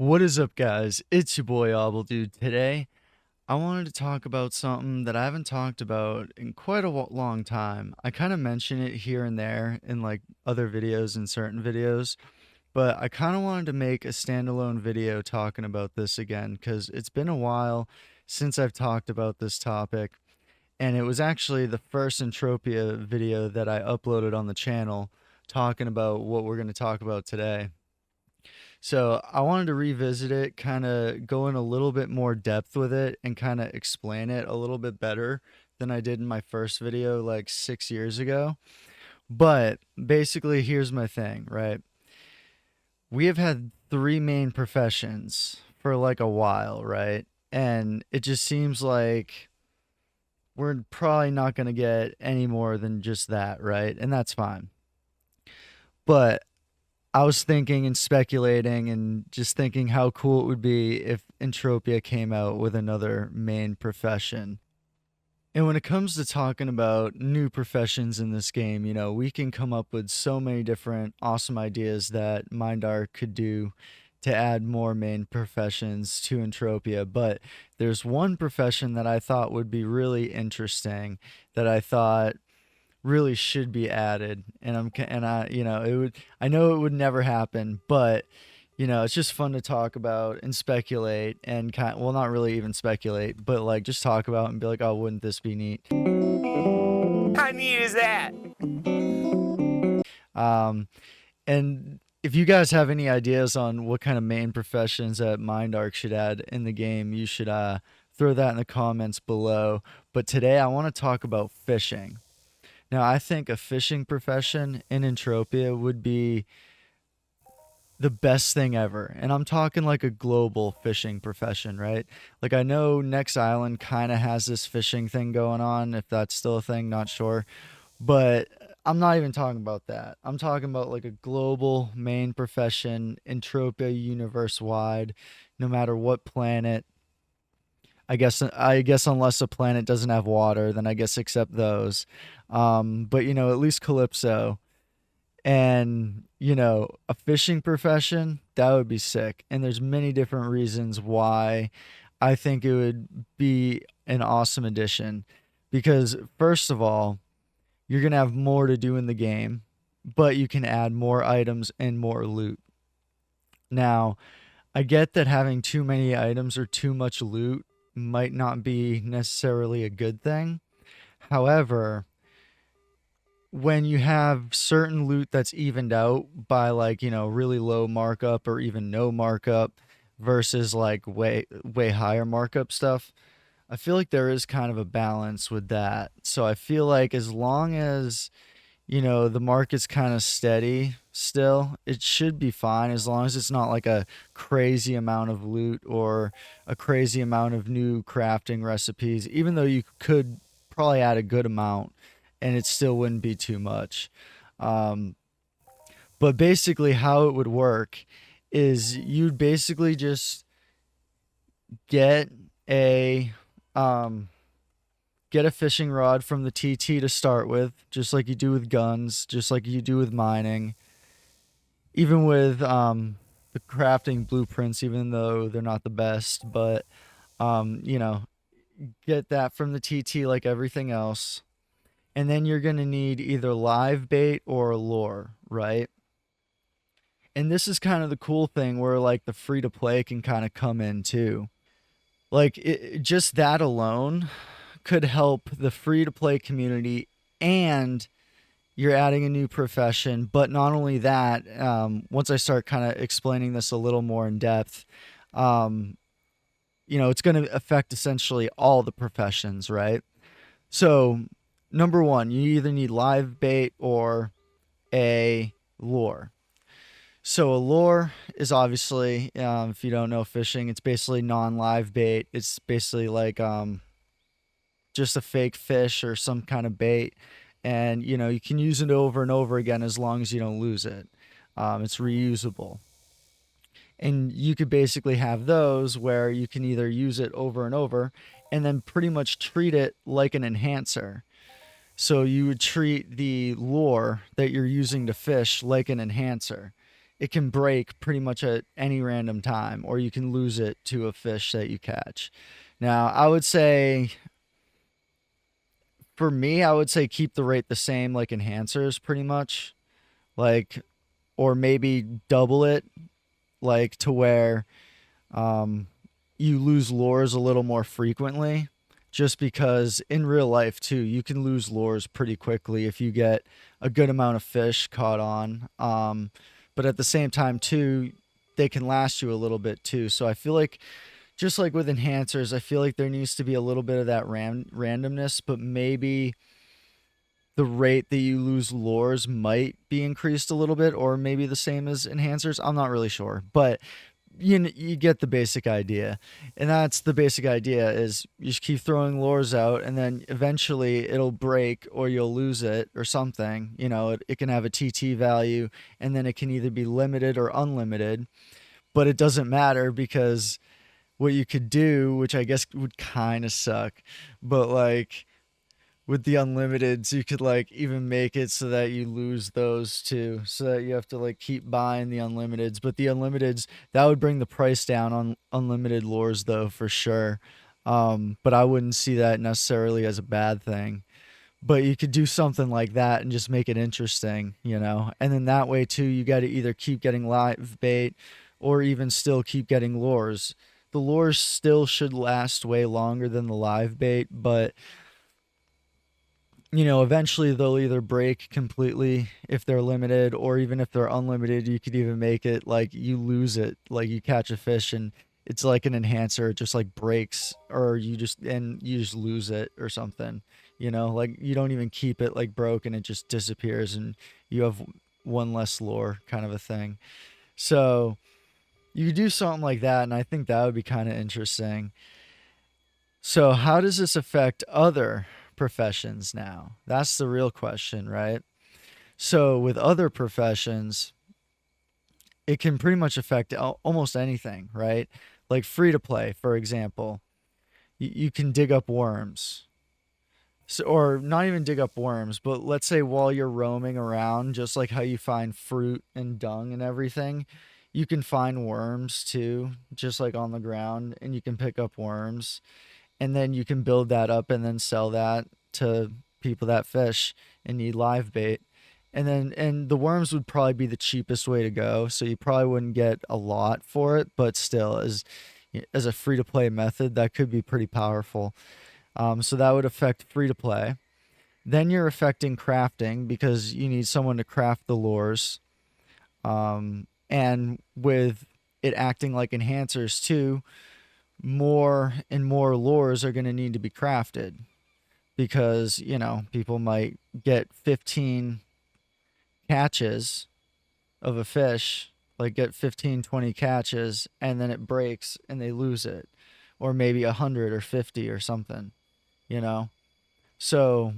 What is up, guys? It's your boy obbldude. Today, I wanted to talk about something that I haven't talked about in quite a long time. I kind of mention it here and there in like other videos and certain videos, but I kind of wanted to make a standalone video talking about this again because it's been a while since I've talked about this topic, and it was actually the first Entropia video that I uploaded on the channel talking about what we're going to talk about today. So I wanted to revisit it, kind of go in a little bit more depth with it and kind of explain it a little bit better than I did in my first video like 6 years ago. But basically, here's my thing, right? We have had three main professions for like a while, right? And it just seems like we're probably not going to get any more than just that, right? And that's fine. But I was thinking and speculating and just thinking how cool it would be if Entropia came out with another main profession. And when it comes to talking about new professions in this game, we can come up with so many different awesome ideas that Mindar could do to add more main professions to Entropia. But there's one profession that I thought would be really interesting that I thought really should be added, and it would, I know it would never happen, but it's just fun to talk about and speculate and well, not really even speculate, but like just talk about and be like, oh, wouldn't this be neat? How neat is that? And if you guys have any ideas on what kind of main professions that MindArc should add in the game, you should throw that in the comments below. But today I want to talk about fishing. Now, I think a fishing profession in Entropia would be the best thing ever. And I'm talking like a global fishing profession, right? Like, I know Next Island kind of has this fishing thing going on, if that's still a thing, not sure. But I'm not even talking about that. I'm talking about like a global main profession, Entropia Universe wide, no matter what planet. I guess unless a planet doesn't have water, then I guess accept those. But at least Calypso and a fishing profession, that would be sick. And there's many different reasons why I think it would be an awesome addition. Because first of all, you're gonna have more to do in the game, but you can add more items and more loot. Now, I get that having too many items or too much loot might not be necessarily a good thing. However, when you have certain loot that's evened out by like, really low markup or even no markup versus like way higher markup stuff, I feel like there is kind of a balance with that. So I feel like as long as the market's kind of steady still, it should be fine as long as it's not like a crazy amount of loot or a crazy amount of new crafting recipes, even though you could probably add a good amount and it still wouldn't be too much. Um, but basically, how it would work is you'd basically just get a um, get a fishing rod from the TT to start with, just like you do with guns, just like you do with mining, even with the crafting blueprints, even though they're not the best. But um, you know, get that from the TT like everything else, and then you're gonna need either live bait or lure, right? And this is kind of the cool thing where like the free to play can kind of come in too. Like just that alone could help the free to play community, and you're adding a new profession. But not only that, once I start kind of explaining this a little more in depth, um, it's going to affect essentially all the professions, right? So, number one, you either need live bait or a lure. So a lure is obviously, if you don't know fishing, it's basically non-live bait. It's basically like just a fake fish or some kind of bait, and you can use it over and over again as long as you don't lose it. It's reusable, and you could basically have those where you can either use it over and over and then pretty much treat it like an enhancer. So you would treat the lure that you're using to fish like an enhancer, it can break pretty much at any random time, or you can lose it to a fish that you catch. Now, I would say for me, I would say keep the rate the same, like enhancers, pretty much, like, or maybe double it, like to where um, you lose lures a little more frequently. Just because in real life too, you can lose lures pretty quickly if you get a good amount of fish caught on. But at the same time too, they can last you a little bit too. So I feel like just like with enhancers, I feel like there needs to be a little bit of that randomness, but maybe the rate that you lose lures might be increased a little bit, or maybe the same as enhancers. I'm not really sure, but you get the basic idea, and that's the basic idea: is you just keep throwing lures out, and then eventually it'll break, or you'll lose it, or something. It can have a TT value, and then it can either be limited or unlimited, but it doesn't matter because what you could do, which I guess would kind of suck, but like with the unlimiteds, you could like even make it so that you lose those too, so that you have to like keep buying the unlimiteds. But the unlimiteds, that would bring the price down on unlimited lures though, for sure. But I wouldn't see that necessarily as a bad thing. But you could do something like that and just make it interesting. And then that way too, you got to either keep getting live bait or even still keep getting lures. The lures still should last way longer than the live bait, but eventually they'll either break completely if they're limited, or even if they're unlimited, you could even make it like you lose it, like you catch a fish and it's like an enhancer, it just like breaks, or you just lose it or something. Like you don't even keep it like broken, it just disappears and you have one less lure kind of a thing. So you could do something like that, and I think that would be kind of interesting. So, how does this affect other professions now? That's the real question, right? So, with other professions, it can pretty much affect almost anything, right? Like free to play, for example, you can dig up worms. So, or not even dig up worms, but let's say while you're roaming around, just like how you find fruit and dung and everything, you can find worms too, just like on the ground, and you can pick up worms, and then you can build that up and then sell that to people that fish and need live bait. And the worms would probably be the cheapest way to go, so you probably wouldn't get a lot for it, but still, as a free to play method, that could be pretty powerful. So that would affect free to play. Then you're affecting crafting because you need someone to craft the lures. And with it acting like enhancers too, more and more lures are going to need to be crafted because, people might get 15 catches of a fish, like get 15, 20 catches, and then it breaks and they lose it, or maybe 100 or 50 or something, you know? So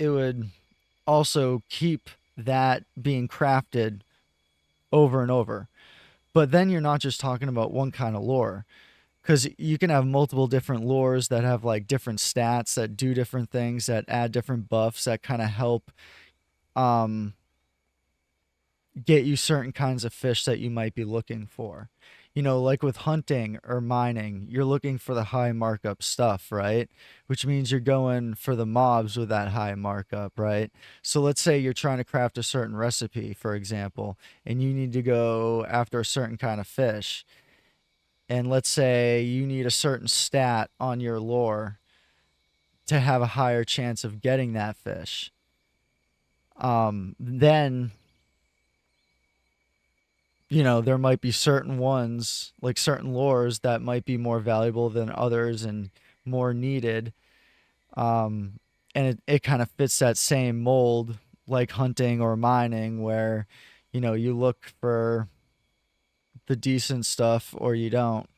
it would also keep that being crafted over and over. But then you're not just talking about one kind of lure, because you can have multiple different lures that have like different stats that do different things, that add different buffs that kind of help um, get you certain kinds of fish that you might be looking for. Like with hunting or mining, you're looking for the high markup stuff, right? Which means you're going for the mobs with that high markup, right? So let's say you're trying to craft a certain recipe, for example, and you need to go after a certain kind of fish. And let's say you need a certain stat on your lure to have a higher chance of getting that fish. Then there might be certain ones, like certain lures, that might be more valuable than others and more needed. Um, and it kind of fits that same mold, like hunting or mining, where, you look for the decent stuff or you don't.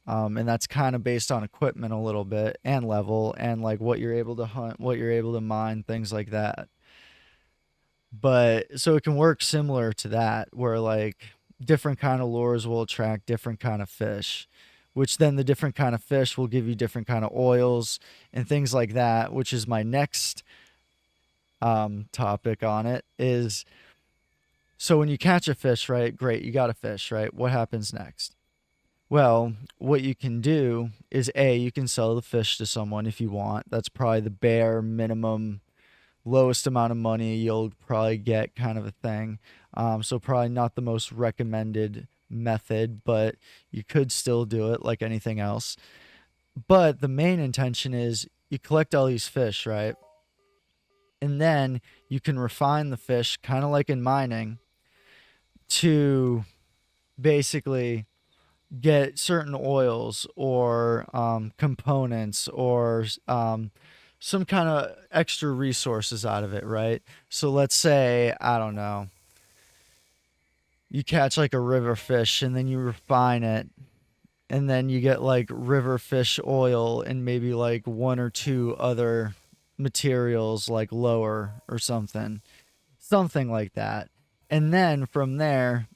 And that's kind of based on equipment a little bit and level and like what you're able to hunt, what you're able to mine, things like that. But so it can work similar to that, where like different kind of lures will attract different kind of fish, which then the different kind of fish will give you different kind of oils and things like that, which is my next topic on it, is So when you catch a fish, right? Great, you got a fish, right? What happens next? Well, what you can do is A, you can sell the fish to someone if you want. That's probably the bare minimum, lowest amount of money you'll probably get, kind of a thing. So, probably not the most recommended method, but you could still do it like anything else. But the main intention is you collect all these fish, right? And then you can refine the fish, kind of like in mining, to basically get certain oils or components or some kind of extra resources out of it, right? So let's say, I don't know, you catch like a river fish and then you refine it and then you get like river fish oil and maybe like one or two other materials like lower or something like that. And then from there,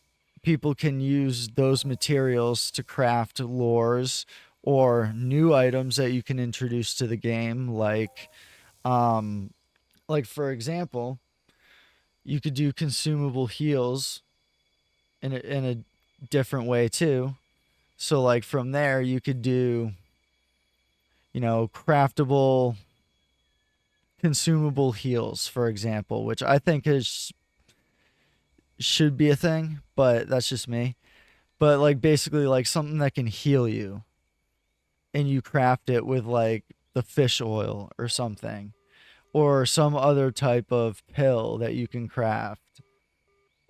people can use those materials to craft lures or new items that you can introduce to the game, um like for example, you could do consumable heals in a different way too. So like from there you could do, craftable consumable heals, for example, which I think is should be a thing, but that's just me. But like basically like something that can heal you and you craft it with like the fish oil or something or some other type of pill that you can craft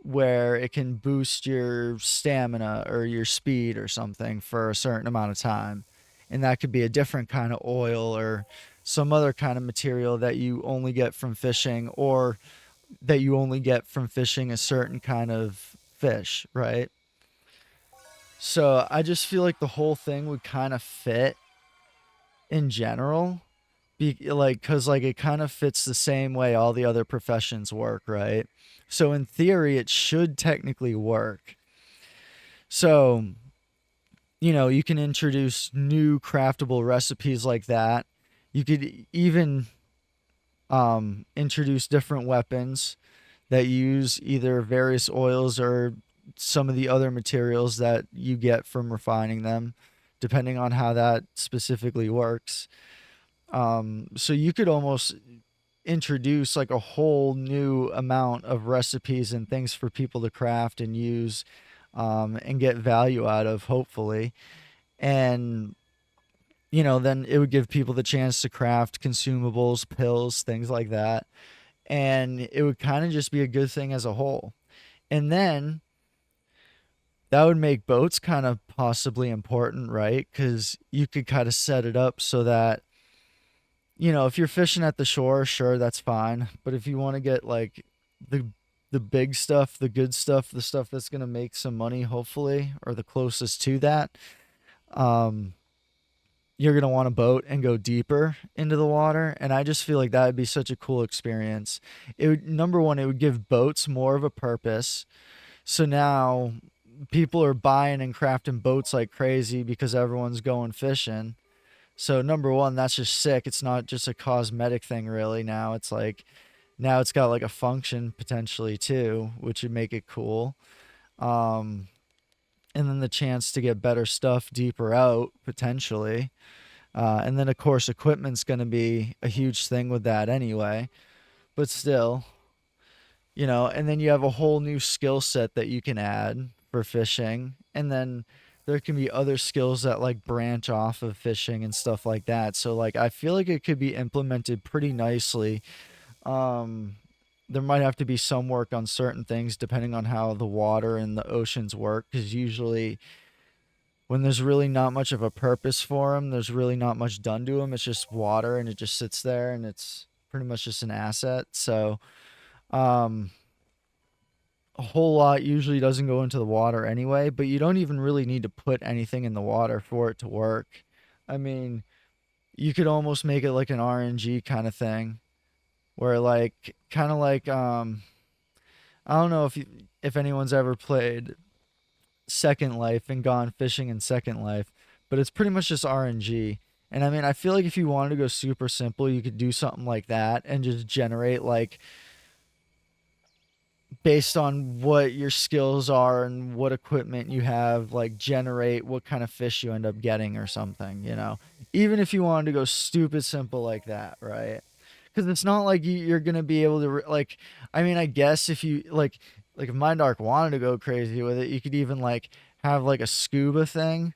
where it can boost your stamina or your speed or something for a certain amount of time. And that could be a different kind of oil or some other kind of material that you only get from fishing or that you only get from fishing a certain kind of fish, right? So I just feel like the whole thing would kind of fit in general. Like, because like it kind of fits the same way all the other professions work, right? So in theory, it should technically work. So, you can introduce new craftable recipes like that. You could even introduce different weapons that use either various oils or some of the other materials that you get from refining them, depending on how that specifically works. So you could almost introduce like a whole new amount of recipes and things for people to craft and use and get value out of, hopefully. And, then it would give people the chance to craft consumables, pills, things like that. And it would kind of just be a good thing as a whole. And then that would make boats kind of possibly important, right? Because you could kind of set it up so that, if you're fishing at the shore, sure, that's fine. But if you want to get like the the big stuff, the good stuff, the stuff that's gonna make some money, hopefully, or the closest to that, um, you're gonna want a boat and go deeper into the water. And I just feel like that would be such a cool experience. It would, number one, it would give boats more of a purpose. So now people are buying and crafting boats like crazy because everyone's going fishing. So number one, that's just sick. It's not just a cosmetic thing really now. It's like now it's got like a function potentially too, which would make it cool. Um and then the chance to get better stuff deeper out potentially. And then of course equipment's going to be a huge thing with that anyway. But still, and then you have a whole new skill set that you can add for fishing. And then there can be other skills that like branch off of fishing and stuff like that. So like I feel like it could be implemented pretty nicely. Um there might have to be some work on certain things depending on how the water and the oceans work, cuz usually when there's really not much of a purpose for them, there's really not much done to them. It's just water and it just sits there and it's pretty much just an asset. So um a whole lot usually doesn't go into the water anyway, but you don't even really need to put anything in the water for it to work. I mean, you could almost make it like an RNG kind of thing where like kind of like I don't know if anyone's ever played Second Life and gone fishing in Second Life, but it's pretty much just RNG. And I mean, I feel like if you wanted to go super simple, you could do something like that and just generate like based on what your skills are and what equipment you have, like generate what kind of fish you end up getting or something, you know. Even if you wanted to go stupid simple like that, right? Because it's not like you're gonna be able to like. I mean, I guess if you like if Mind Dark wanted to go crazy with it, you could even like have like a scuba thing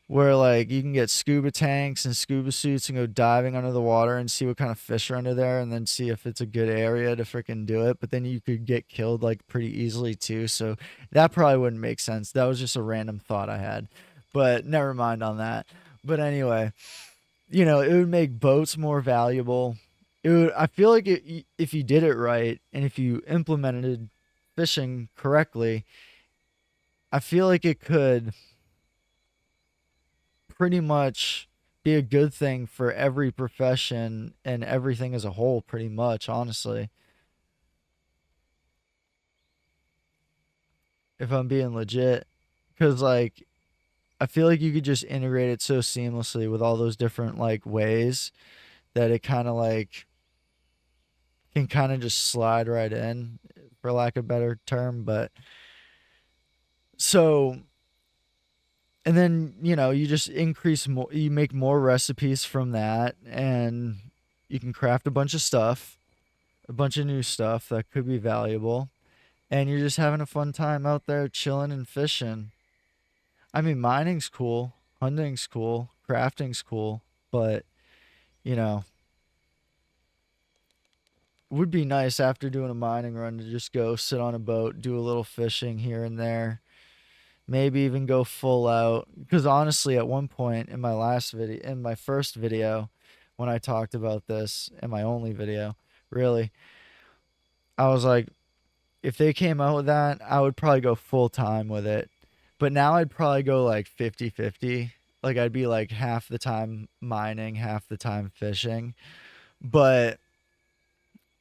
where like you can get scuba tanks and scuba suits and go diving under the water and see what kind of fish are under there and then see if it's a good area to freaking do it. But then you could get killed like pretty easily too. So that probably wouldn't make sense. That was just a random thought I had. But never mind on that. But anyway, you know, it would make boats more valuable. It would, I feel like if you did it right and if you implemented fishing correctly, I feel like it could pretty much be a good thing for every profession and everything as a whole, pretty much, honestly. If I'm being legit. Because, like, I feel like you could just integrate it so seamlessly with all those different, like, ways that it kind of, like, can kind of just slide right in, for lack of a better term. But so, and then, you know, you just increase more, you make more recipes from that, and you can craft a bunch of stuff, a bunch of new stuff that could be valuable, and you're just having a fun time out there chilling and fishing. I mean, mining's cool, hunting's cool, crafting's cool, but you know, would be nice after doing a mining run to just go sit on a boat, do a little fishing here and there, maybe even go full out. Because honestly, at one point in my last video, in my first video, when I talked about this, in my only video, really, I was like, if they came out with that, I would probably go full time with it. But now I'd probably go like 50-50. Like I'd be like half the time mining, half the time fishing. But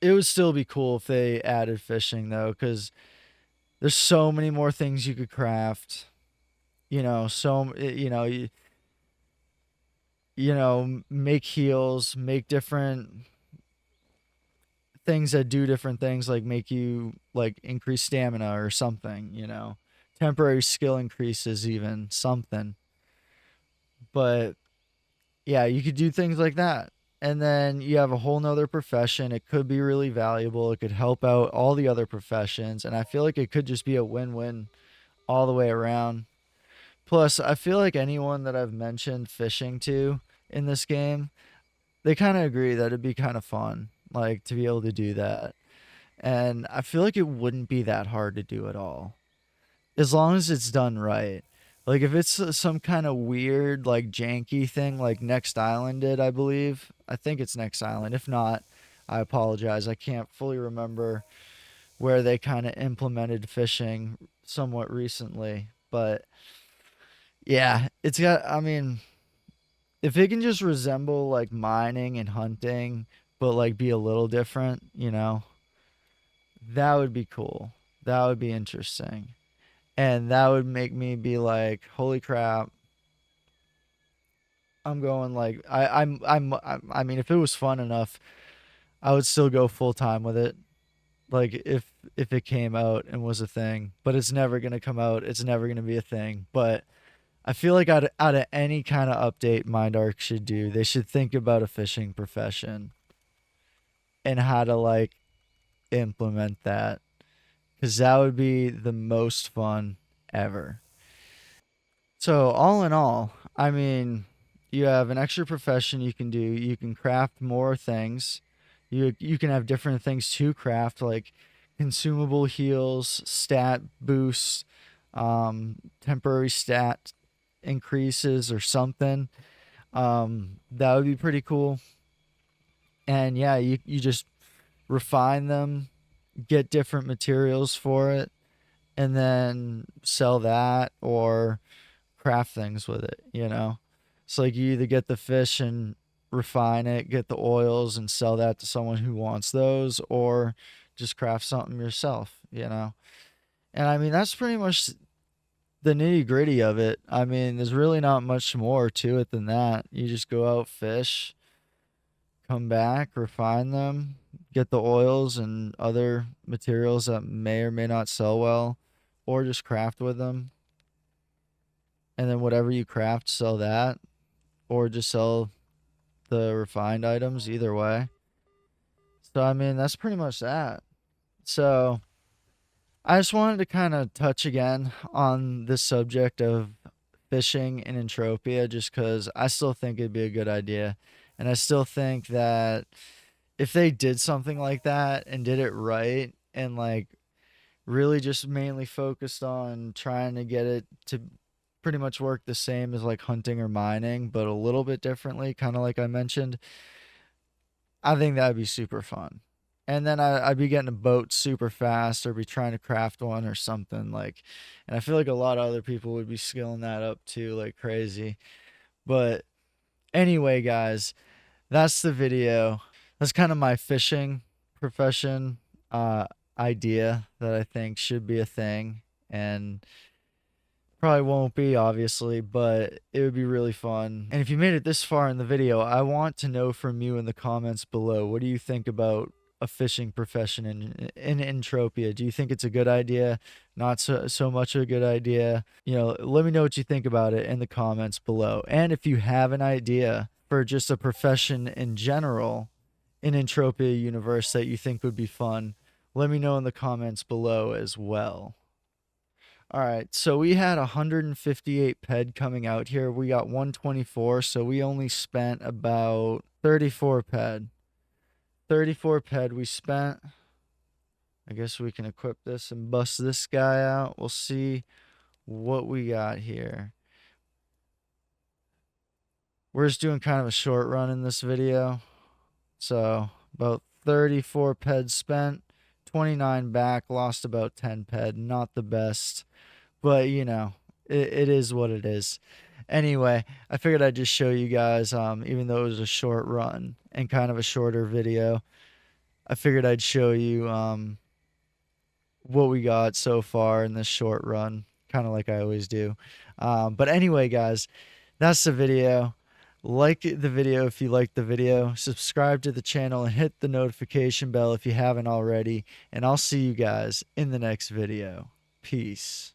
it would still be cool if they added fishing though, because there's so many more things you could craft. You know, so you know, make heals, make different things that do different things, like make you like increase stamina or something. You know, temporary skill increases, even something. But yeah, you could do things like that. And then you have a whole nother profession. It could be really valuable. It could help out all the other professions. And I feel like it could just be a win win all the way around. Plus, I feel like anyone that I've mentioned fishing to in this game, they kind of agree that it'd be kind of fun, like to be able to do that. And I feel like it wouldn't be that hard to do at all, as long as it's done right. Like if it's some kind of weird, like janky thing, like Next Island did, I believe. I think it's Next Island. If not, I apologize. I can't fully remember where they kind of implemented fishing somewhat recently, but yeah, it's got. I mean, if it can just resemble like mining and hunting, but like be a little different, you know, that would be cool. That would be interesting. And that would make me be like, holy crap, I'm going like I mean, if it was fun enough, I would still go full time with it. Like if it came out and was a thing, but it's never gonna come out. It's never gonna be a thing. But I feel like out of any kind of update Mind Arc should do, they should think about a fishing profession and how to like implement that, because that would be the most fun ever. So all in all, I mean, you have an extra profession you can do. You can craft more things. You can have different things to craft, like consumable heals, stat boosts, temporary stat increases, or something. That would be pretty cool. And yeah, you just refine them, get different materials for it, and then sell that or craft things with it, you know? It's like you either get the fish and refine it, get the oils and sell that to someone who wants those, or just craft something yourself, you know? And I mean, that's pretty much the nitty gritty of it. I mean, there's really not much more to it than that. You just go out, fish, come back, refine them, get the oils and other materials that may or may not sell well, or just craft with them. And then whatever you craft, sell that, or just sell the refined items, either way. So, I mean, that's pretty much that. So, I just wanted to kind of touch again on this subject of fishing in Entropia just because I still think it'd be a good idea. And I still think that if they did something like that and did it right and like really just mainly focused on trying to get it to pretty much work the same as like hunting or mining, but a little bit differently, kind of like I mentioned, I think that'd be super fun. And then I'd be getting a boat super fast or be trying to craft one or something like, and I feel like a lot of other people would be skilling that up too, like crazy. But anyway, guys, that's the video. That's kind of my fishing profession uh, idea that I think should be a thing. And probably won't be, obviously, but it would be really fun. And if you made it this far in the video, I want to know from you in the comments below. What do you think about a fishing profession in Entropia? Do you think it's a good idea? Not so much a good idea? You know, let me know what you think about it in the comments below. And if you have an idea for just a profession in general in Entropia Universe that you think would be fun, let me know in the comments below as well. All right, so we had 158 ped coming out here. We got 124, so we only spent about 34 ped. 34 ped we spent. I guess we can equip this and bust this guy out. We'll see what we got here. We're just doing kind of a short run in this video. So about 34 ped spent, 29 back, lost about 10 ped. Not the best. But you know, it is what it is. Anyway, I figured I'd just show you guys, even though it was a short run and kind of a shorter video, I figured I'd show you what we got so far in this short run, kind of like I always do. But anyway, guys, that's the video. Like the video if you liked the video, subscribe to the channel, and hit the notification bell if you haven't already. And I'll see you guys in the next video. Peace.